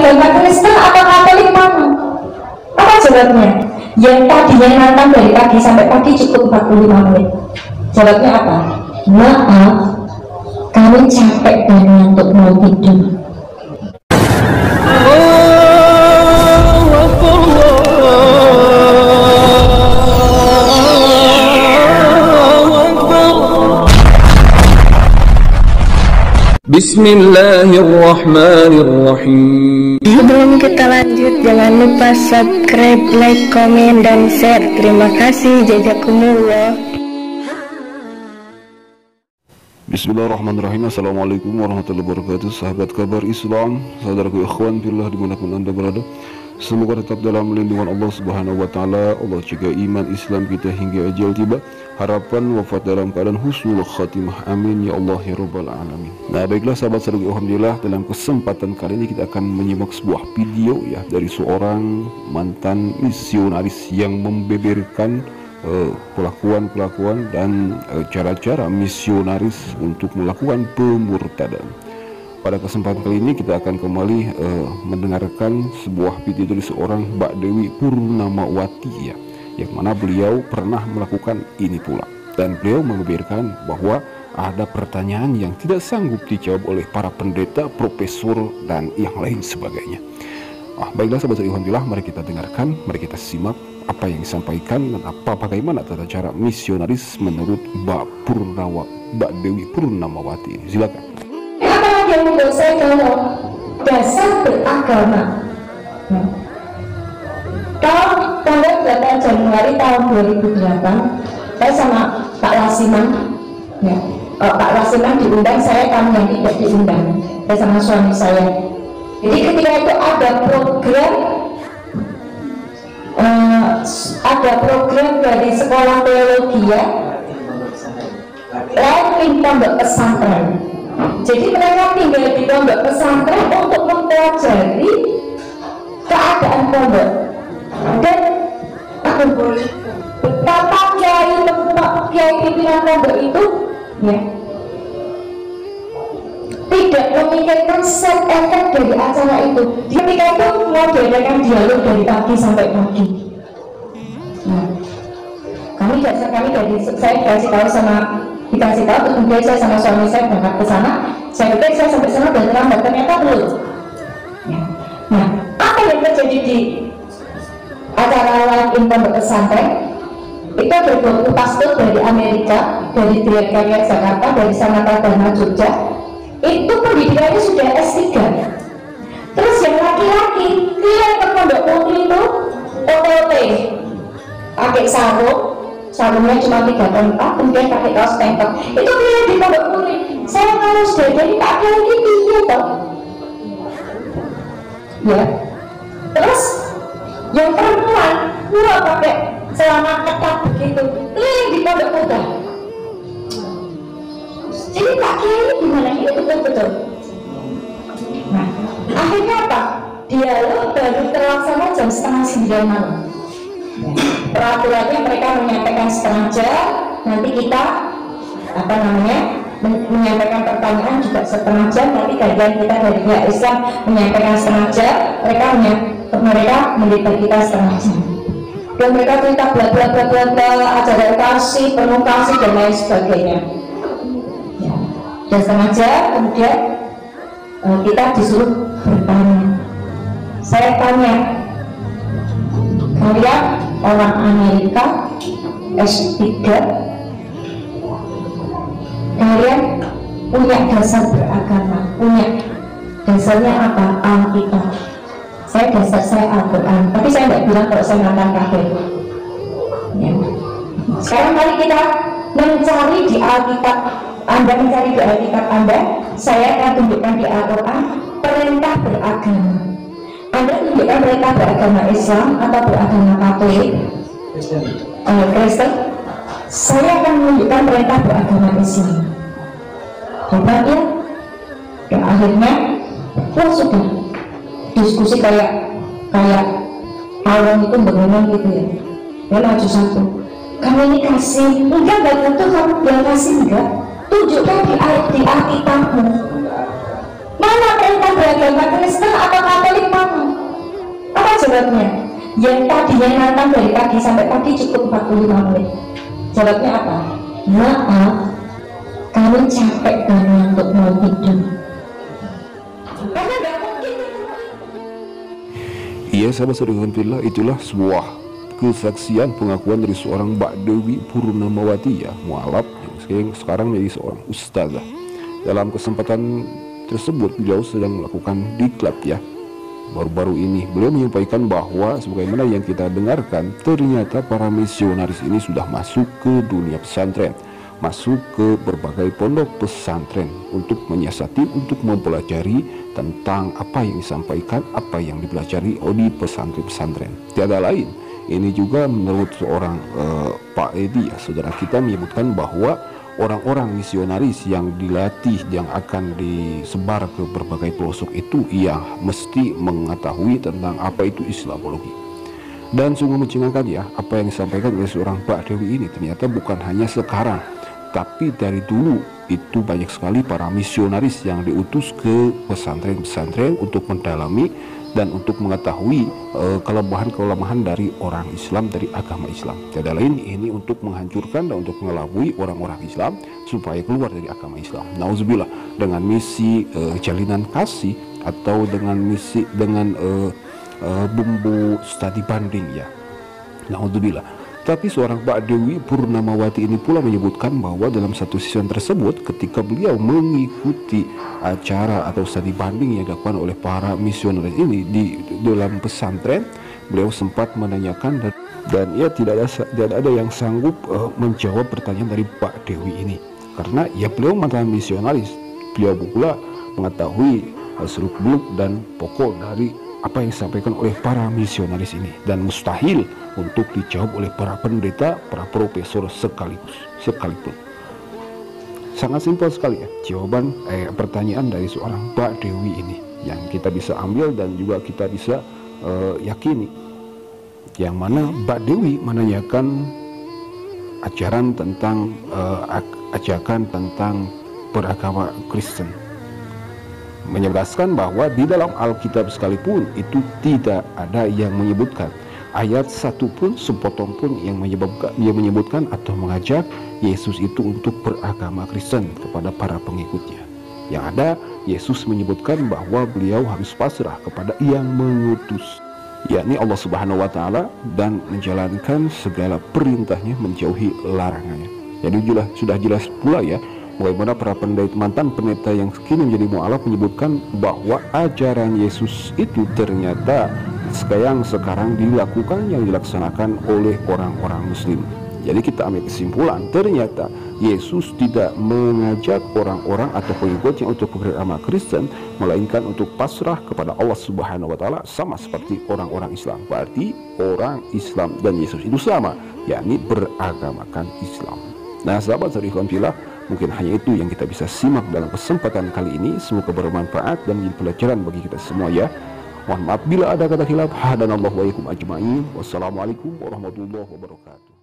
beragama Kristen atau Katolik mana? Apa jawabnya? Yang tadinya nonton dari pagi sampai pagi cukup 45 menit. Jawabnya apa? Maaf, kami capek dan ngantuk mau tidur. Bismillahirrahmanirrahim. Sebelum kita lanjut, jangan lupa subscribe, like, komen, dan share. Terima kasih. Jazakumullah. Bismillahirrahmanirrahim. Assalamualaikum warahmatullahi wabarakatuh. Sahabat kabar Islam, saudaraku ikhwan fillah dimanapun anda berada, semoga tetap dalam lindungan Allah Subhanahu wa Ta'ala. Allah jaga iman Islam kita hingga ajal tiba. Harapan wafat dalam keadaan husnul khatimah, amin ya Allah ya rabbal alamin. Nah baiklah sahabat saudaraku, alhamdulillah dalam kesempatan kali ini kita akan menyimak sebuah video ya dari seorang mantan misionaris yang membeberkan pelakuan-pelakuan dan cara-cara misionaris untuk melakukan pemurtadan. Pada kesempatan kali ini kita akan kembali mendengarkan sebuah video dari seorang Mbak Dewi Purnamawati ya, yang mana beliau pernah melakukan ini pula, dan beliau membeberkan bahwa ada pertanyaan yang tidak sanggup dijawab oleh para pendeta, profesor, dan yang lain sebagainya. Baiklah sahabat alhamdulillah, mari kita dengarkan, mari kita simak apa yang disampaikan dan bagaimana tata cara misionaris menurut Mbak Dewi Purnamawati ini. Silakan. Apa yang menurut saya kalau dasar beragama? Tanggal 8 Januari tahun 2008, saya sama Pak Lasiman, ya, Pak Lasiman diundang, saya kami yang tidak diundang, saya sama suami saya. Jadi ketika itu ada program dari sekolah teologi ya, lain pondok pesantren. Jadi mereka tinggal di pondok pesantren untuk mempelajari keadaan pondok dan betapa kiai pimpinan pondok itu ya tidak memikirkan set efek dari acara itu. Ketika itu mau diadakan dialog dari pagi sampai pagi. Nah, saya dikasih tahu, kemudian saya sama suami saya berangkat ke sana. Saya pikir saya sampai sana dan terlambat, ternyata belum. Ya. Nah, apa yang terjadi di acara lain pondok pesantren? Itu ada 20 pastor dari Amerika, dari Triakarya Jakarta, dari Sanata Dharma Jogja. Itu pendidikannya sudah S3. Terus yang laki-laki dia ke pondok putri itu OTT, pakai sarungnya cuma 3 tempat, kemudian pakai kaos tank top. Itu dia di pondok putri. Saya kalau sudah jadi pakai lagi dia toh. Ya. Terus yang perempuan pura pakai celana ketat begitu, keliling di pondok muda. Jadi Pak Kiai ini gimana? Ini betul-betul. Nah, akhirnya apa? Dialog baru terlaksana jam 8:30 malam. Peraturannya mereka menyampaikan setengah jam, nanti kita menyampaikan pertanyaan juga setengah jam, nanti kajian kita dari pihak Islam menyampaikan setengah jam, mereka mendidik kita setengah jam. Dan mereka cerita bla bla bla bla bla, acara kasih, penuh kasih dan lain sebagainya. Dan setengah jam kemudian kita disuruh bertanya. Saya tanya, kalian orang Amerika S3, kalian punya dasar beragama, punya dasarnya apa? Alkitab. Dasar saya Al-Quran, tapi saya tidak bilang kalau saya mantan kafir. Ya. Sekarang mari kita mencari di Alkitab. Anda mencari di Alkitab Anda, saya akan tunjukkan di Al-Quran perintah beragama. Anda tunjukkan perintah beragama Islam atau beragama Katolik, Kristen. Saya akan menunjukkan perintah beragama Islam. Hebat ya? Dan akhirnya, sudah diskusi kayak awam itu bagaimana gitu ya. Dia maju satu. Kamu ini kasih, enggak butuh kamu bilang kasih enggak. Tunjukkan di Alkitabmu. Mana perintah beragama Kristen atau Katolik pertama. Apa jawabnya? Yang tadinya nonton dari pagi sampai pagi cukup 45 menit. Jawabnya apa? Maaf, kami capek dan ngantuk mau tidur. Karena nggak mungkin. Iya, sahabat saudara, itulah sebuah kesaksian pengakuan dari seorang Mbak Dewi Purnamawati ya, mualaf yang sekarang menjadi seorang ustazah. Dalam kesempatan tersebut beliau sedang melakukan diklat ya. Baru-baru ini beliau menyampaikan bahwa sebagaimana yang kita dengarkan, ternyata para misionaris ini sudah masuk ke dunia pesantren, masuk ke berbagai pondok pesantren untuk menyiasati, untuk mempelajari tentang apa yang disampaikan, apa yang dipelajari di pesantren-pesantren. Tiada lain, ini juga menurut seorang Pak Edi ya, saudara kita, menyebutkan bahwa orang-orang misionaris yang dilatih, yang akan disebar ke berbagai pelosok itu, ia mesti mengetahui tentang apa itu Islamologi. Dan sungguh mencengangkan ya, apa yang disampaikan oleh seorang Mbak Dewi ini ternyata bukan hanya sekarang, tapi dari dulu itu banyak sekali para misionaris yang diutus ke pesantren-pesantren untuk mendalami dan untuk mengetahui kelemahan-kelemahan dari orang Islam, dari agama Islam. Tiada lain, ini untuk menghancurkan dan untuk mengelabui orang-orang Islam supaya keluar dari agama Islam. Nauzubillah, dengan misi jalinan kasih atau dengan misi bumbu studi banding ya. Nauzubillah. Tapi seorang Mbak Dewi Purnamawati ini pula menyebutkan bahwa dalam satu season tersebut, ketika beliau mengikuti acara atau studi banding yang dilakukan oleh para misionaris ini di dalam pesantren, beliau sempat menanyakan dan ia tidak ada yang sanggup menjawab pertanyaan dari Mbak Dewi ini, karena ya beliau mantan misionaris, beliau pula mengetahui seluk-beluk dan pokok dari apa yang disampaikan oleh para misionaris ini, dan mustahil untuk dijawab oleh para pendeta, para profesor sekalipun. Sangat simpel sekali ya jawaban pertanyaan dari seorang Mbak Dewi ini yang kita bisa ambil dan juga kita bisa yakini, yang mana Mbak Dewi menanyakan ajaran tentang ajakan tentang beragama Kristen, menyebutkan bahwa di dalam Alkitab sekalipun itu tidak ada yang menyebutkan ayat satu pun, sepotong pun yang menyebutkan atau mengajak Yesus itu untuk beragama Kristen kepada para pengikutnya. Yang ada, Yesus menyebutkan bahwa beliau harus pasrah kepada yang mengutus, yakni Allah Subhanahu wa Ta'ala, dan menjalankan segala perintahnya, menjauhi larangannya. Jadi sudah jelas pula ya bagaimana para mantan pendeta yang kini menjadi mualaf menyebutkan bahwa ajaran Yesus itu ternyata yang sekarang yang dilaksanakan oleh orang-orang Muslim. Jadi kita ambil kesimpulan, ternyata Yesus tidak mengajak orang-orang atau pengikutnya untuk beragama Kristen, melainkan untuk pasrah kepada Allah Subhanahu wa Ta'ala, sama seperti orang-orang Islam. Berarti orang Islam dan Yesus itu sama, yakni beragamakan Islam. Nah, sahabat saudara, mungkin hanya itu yang kita bisa simak dalam kesempatan kali ini. Semoga bermanfaat dan menjadi pelajaran bagi kita semua ya. Mohon maaf bila ada kata khilaf. Hadanallahu wa iyyakum ajma'in. Wassalamualaikum warahmatullahi wabarakatuh.